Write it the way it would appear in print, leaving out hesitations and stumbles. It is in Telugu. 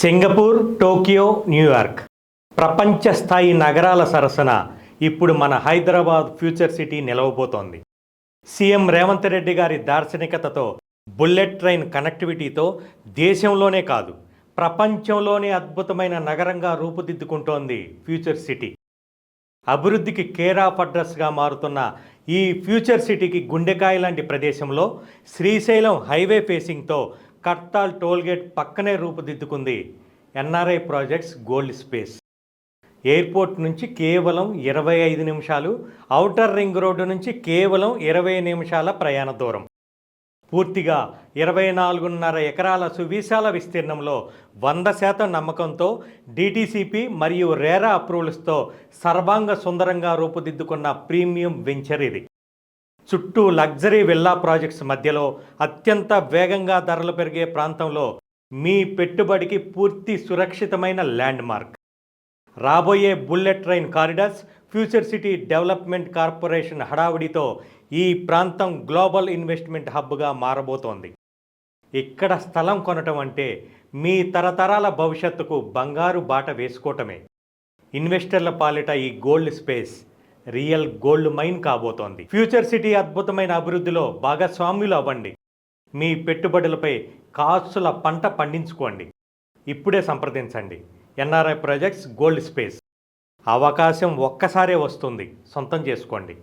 సింగపూర్, టోక్యో, న్యూయార్క్ ప్రపంచ స్థాయి నగరాల సరసన ఇప్పుడు మన హైదరాబాద్ ఫ్యూచర్ సిటీ నిలవబోతోంది. సీఎం రేవంత్ రెడ్డి గారి దార్శనికతతో, బుల్లెట్ ట్రైన్ కనెక్టివిటీతో దేశంలోనే కాదు ప్రపంచంలోనే అద్భుతమైన నగరంగా రూపుదిద్దుకుంటోంది ఫ్యూచర్ సిటీ. అభివృద్ధికి కేర్ ఆఫ్ అడ్రస్గా మారుతున్న ఈ ఫ్యూచర్ సిటీకి గుండెకాయ లాంటి ప్రదేశంలో శ్రీశైలం హైవే ఫేసింగ్తో కర్తాల్ టోల్గేట్ పక్కనే రూపుదిద్దుకుంది NRI projects gold space. Airport నుంచి కేవలం 25 నిమిషాలు, ఔటర్ రింగ్ రోడ్డు నుంచి కేవలం 20 నిమిషాల ప్రయాణ దూరం. పూర్తిగా 24.5 ఎకరాల సువిశాల విస్తీర్ణంలో 100% నమ్మకంతో డిటిసిపి మరియు రేరా అప్రూవల్స్తో సర్వాంగ సుందరంగా రూపుదిద్దుకున్న ప్రీమియం వెంచర్ ఇది. చుట్టూ లగ్జరీ విల్లా ప్రాజెక్ట్స్ మధ్యలో అత్యంత వేగంగా ధరలు పెరిగే ప్రాంతంలో మీ పెట్టుబడికి పూర్తి సురక్షితమైన ల్యాండ్ మార్క్. రాబోయే bullet train corridors, future city development corporation హడావుడితో ఈ ప్రాంతం గ్లోబల్ ఇన్వెస్ట్మెంట్ హబ్గా మారబోతోంది. ఇక్కడ స్థలం కొనటం అంటే మీ తరతరాల భవిష్యత్తుకు బంగారు బాట వేసుకోవటమే. ఇన్వెస్టర్ల పాలిట ఈ gold space real gold mine కాబోతోంది. ఫ్యూచర్ సిటీ అద్భుతమైన అభివృద్ధిలో భాగస్వామ్యులు అవ్వండి. మీ పెట్టుబడులపై కాసుల పంట పండించుకోండి. ఇప్పుడే సంప్రదించండి. NRI projects gold space. అవకాశం ఒక్కసారే వస్తుంది, సొంతం చేసుకోండి.